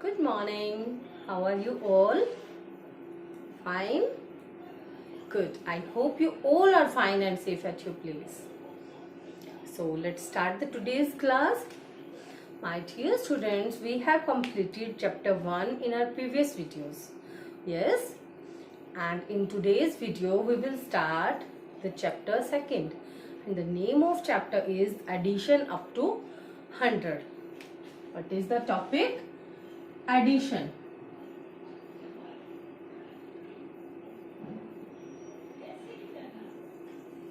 Good morning. How are you all? Fine? Good. I hope you all are fine and safe at your place. So let's start the today's class. My dear students, we have completed chapter 1 in our previous videos. Yes? And in today's video, we will start the chapter 2nd. And the name of chapter is Addition up to 100. What is the topic? Addition.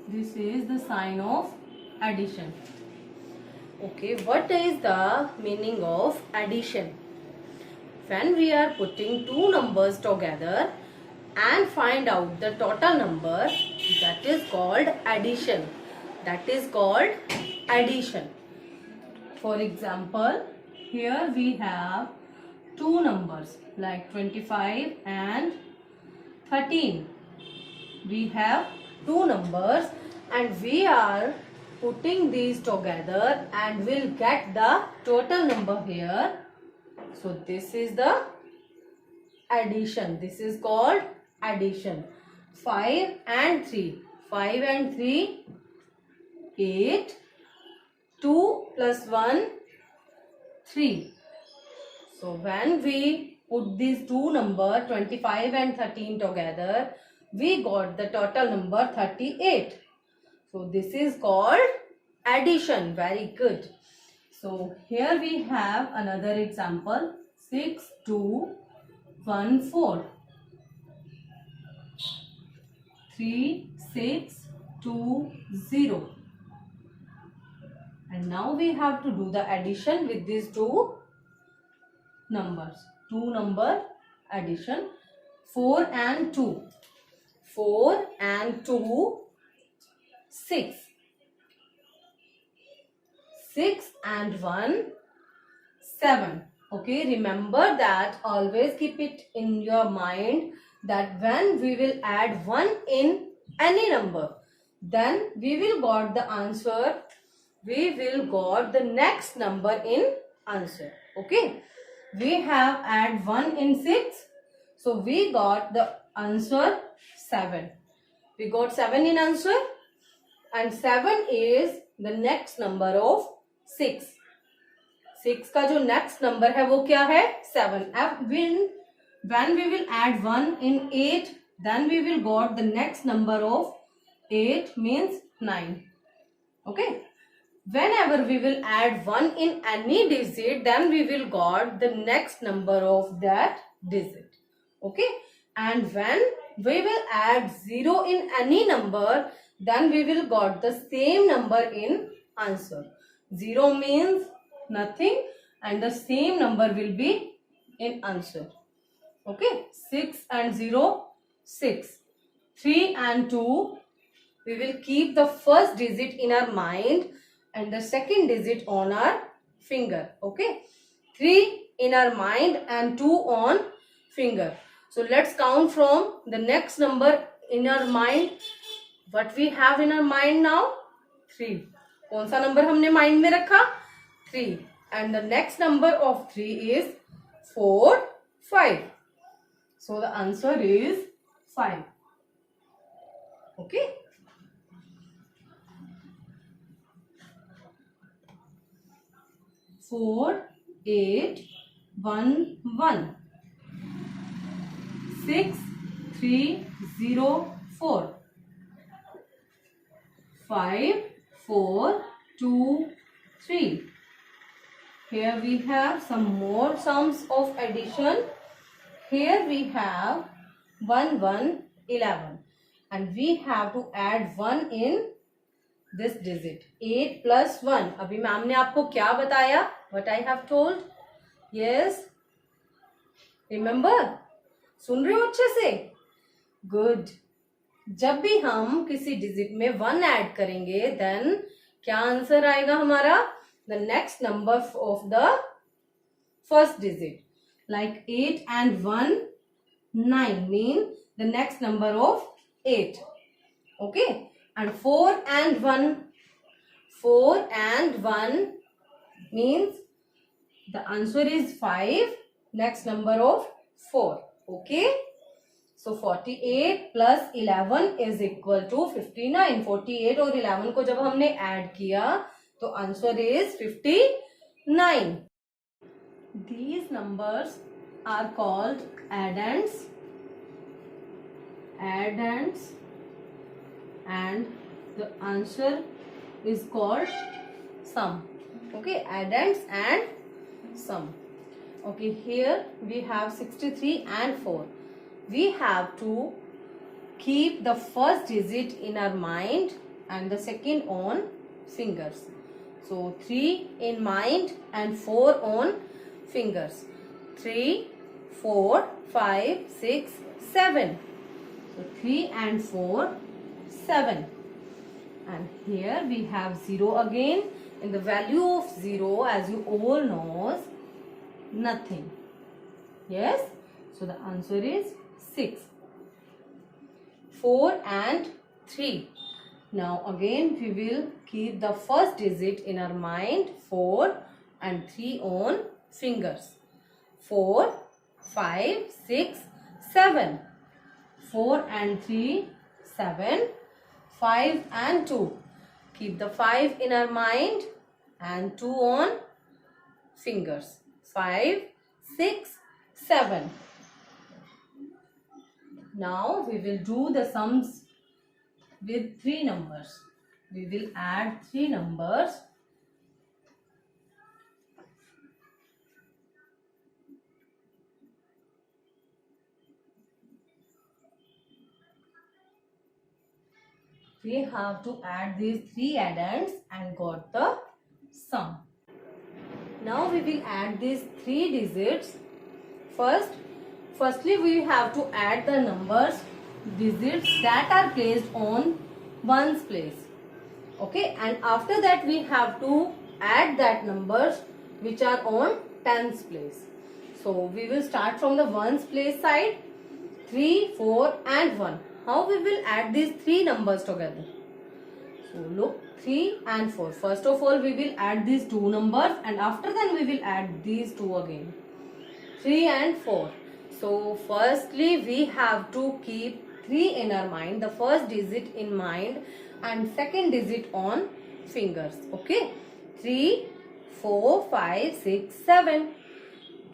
This is the sign of addition. Okay, what is the meaning of addition? When we are putting two numbers together and find out the total number, that is called addition. That is called addition. For example, here we have two numbers like 25 and 13. We have two numbers and we are putting these together and we'll get the total number here. So this is the addition. This is called addition. 5 and 3. 5 and 3, 8. 2 plus 1, 3. So when we put these two numbers 25 and 13 together, we got the total number 38. So this is called addition. Very good. So here we have another example. 6, 2, 1, 4. 3, 6, 2, 0. And now we have to do the addition with these two numbers. Two number addition. 4 and 2. 4 and 2, 6. 6 and 1, 7. Okay, remember that. Always keep it in your mind that when we will add 1 in any number, then we will got the answer. We will got the next number in answer. Okay, we have add 1 in 6, so we got the answer 7. We got 7 in answer and 7 is the next number of 6. 6 का जो next number है वो क्या है? 7. When we will add 1 in 8, then we will got the next number of 8 means 9. Okay. Whenever we will add 1 in any digit, then we will got the next number of that digit. Okay. And when we will add 0 in any number, then we will got the same number in answer. 0 means nothing and the same number will be in answer. Okay. 6 and 0, 6. 3 and 2, we will keep the first digit in our mind and the second digit on our finger. Okay. 3 in our mind and 2 on finger. So let's count from the next number in our mind. What we have in our mind now? 3. कौन सा number हमने mind में रखा? 3. And the next number of 3 is 4, 5. So the answer is 5. Okay. Four, 8, 1, 1. 6, 3, 0, 4. 5, 4, 2, 3. Here we have some more sums of addition. Here we have 1, 1, 11. And we have to add 1 in this digit. 8 plus 1. अभी ma'am ने आपको क्या बताया? What I have told? Yes. Remember? सुन रहे हो अच्छे से? Good. जब भी हम किसी डिजिट में 1 ऐड करेंगे, then क्या आंसर आएगा हमारा? The next number of the first digit. Like 8 and 1, 9 mean the next number of 8. Okay. And 4 and 1, 4 and 1 means the answer is 5 next number of 4. Okay. So 48 plus 11 is equal to 59. 48 और 11 को जब हमने add किया तो answer is 59. These numbers are called addends, and the answer is called sum. Okay, addends and sum. Okay, here we have 63 and 4. We have to keep the first digit in our mind and the second on fingers. So 3 in mind and 4 on fingers. 3, 4, 5, 6, 7. So 3 and 4, 7. And here we have 0 again. In the value of 0, as you all knows, nothing. Yes? So the answer is 6. 4 and 3. Now again we will keep the first digit in our mind, 4, and 3 on fingers. 4, 5, 6, 7. 4 and 3, 7. 5 and 2. Keep the 5 in our mind and 2 on fingers. 5, 6, 7. Now we will do the sums with 3 numbers. We will add 3 numbers. We have to add these 3 addends and got the sum. Now we will add these 3 digits. Firstly we have to add the digits that are placed on ones place. Okay, and after that we have to add that numbers which are on tens place. So we will start from the ones place side. 3, 4 and 1. How we will add these 3 numbers together? So look, 3 and 4. First of all we will add these 2 numbers, and after that we will add these 2 again. 3 and 4. So firstly we have to keep 3 in our mind, the first digit in mind and second digit on fingers. Okay, 3, 4, 5, 6, 7.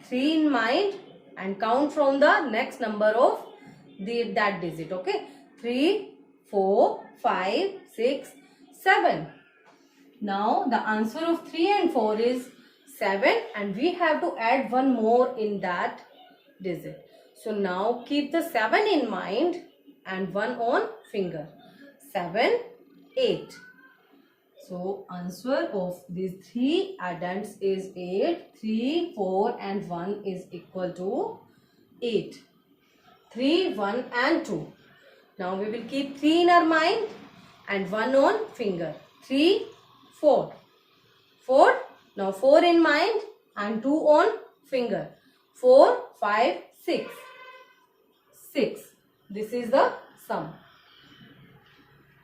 3 in mind and count from the next number of that digit. Okay, 3, 4, 5, 6, 7. Now the answer of 3 and 4 is 7, and we have to add one more in that digit. So now keep the 7 in mind and 1 on finger. 7, 8. So answer of these 3 addends is 8. 3, 4 and 1 is equal to 8. 3, 1 and 2. Now we will keep 3 in our mind and 1 on finger. 3, 4. 4. Now 4 in mind and 2 on finger. 4, 5, 6. 6. This is the sum.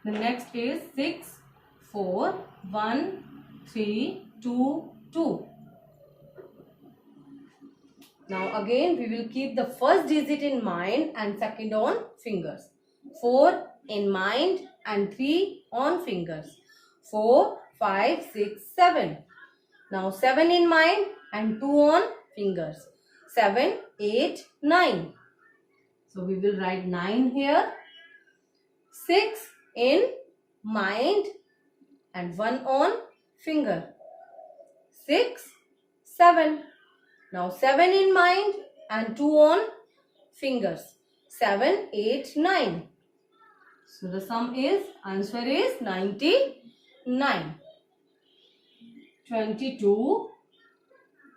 The next is 6, 4, 1, 3, 2, 2. Now again we will keep the first digit in mind and second on fingers. 4 in mind and 3 on fingers. 4, 5, 6, 7. Now 7 in mind and 2 on fingers. 7, 8, 9. So we will write 9 here. 6 in mind and 1 on finger. 6, 7. Now 7 in mind and 2 on fingers. 7, 8, 9. So the sum is, answer is 99. 22,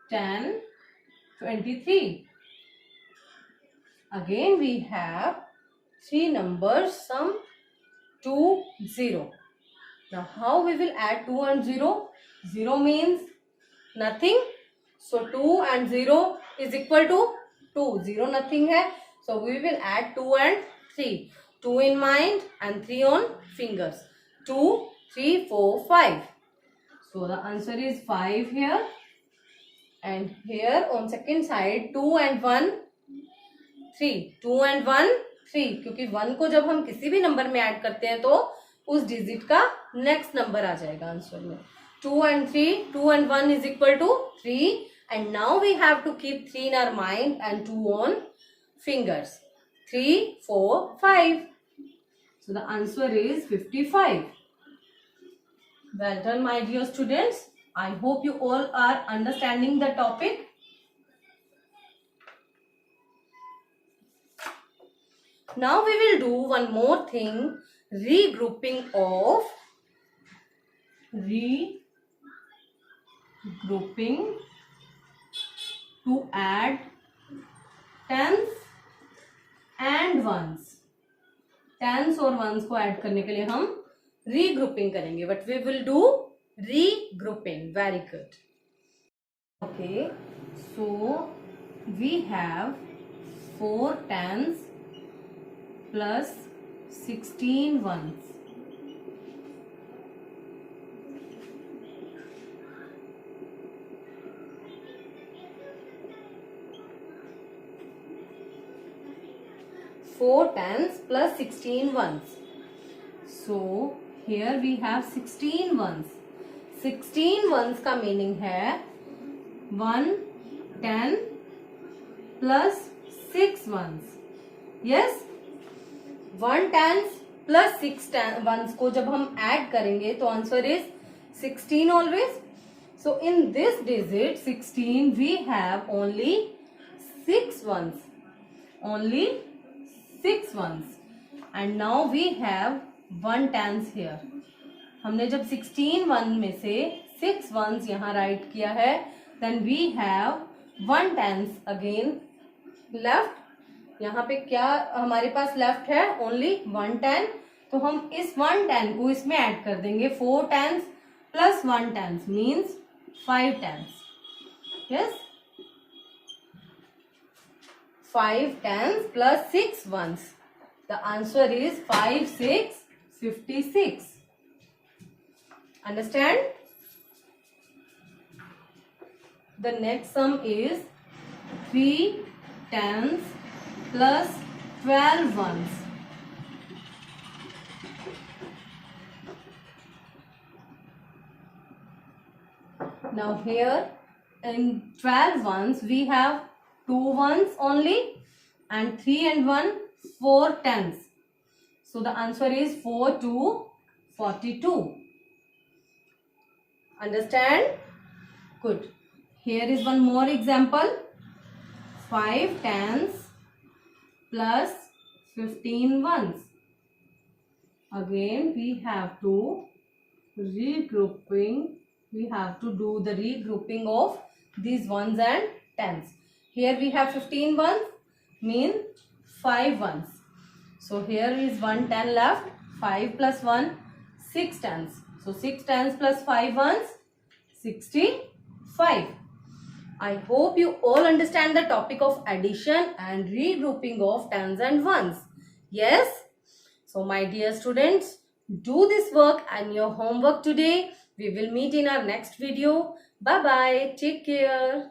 10, 23. Again we have 3 numbers, sum 2, 0. Now how we will add 2 and 0? 0 means nothing. So 2 and 0 is equal to 2. 0 nothing hai. So we will add 2 and 3. 2 in mind and 3 on fingers. 2, 3, 4, 5. So the answer is 5 here. and here on second side 2 and 1 3, 2 and 1 3, क्योंकि 1 को जब हम किसी भी number में add करते हैं तो उस डिजिट का नेक्स्ट नंबर आ जाएगा आंसर में. 2 and 3, 2 and 1 is equal to 3, and now we have to keep 3 in our mind and 2 on fingers. 3, 4, 5. So the answer is 55. Well done, my dear students. I hope you all are understanding the topic. Now we will do one more thing, regrouping to add tens and ones. Tens और ones को add करने के लिए हम regrouping करेंगे, but we will do regrouping. Very good. Okay, so we have 4 tens plus 16 ones. Four tens plus 16 ones. So here we have 16 ones. 16 ones का meaning है 1 10 plus 6 ones. Yes, 1 tens plus 6 ones को जब हम add करेंगे तो answer is 16 always. So in this digit 16 we have only 6 ones. Only 6 ones, and now we have 1 tens here. हमने जब 16 one में से 6 ones यहाँ राइट किया है, then we have 1 tens again left. यहाँ पे क्या हमारे पास लेफ्ट है? ओनली 1 10. तो हम इस 1 10 को इसमें ऐड कर देंगे. 4 tens plus 1 tens means 5 tens. Yes, 5 tens plus 6 ones. The answer is 5 6 56. Understand? The next sum is 3 tens plus 12 ones. Now here in 12 ones we have 2 ones only, and 3 and 1 4 tens. So the answer is 4 to 42. Understand? Good. Here is one more example. 5 tens plus 15 ones. Again we have to we have to do the regrouping of these ones and tens. Here we have 15 ones, mean 5 ones. So here is 1 10 left. 5 plus 1, 6 tens. So 6 tens plus 5 ones, 65. I hope you all understand the topic of addition and regrouping of tens and ones. Yes? So my dear students, do this work and your homework today. We will meet in our next video. Bye bye. Take care.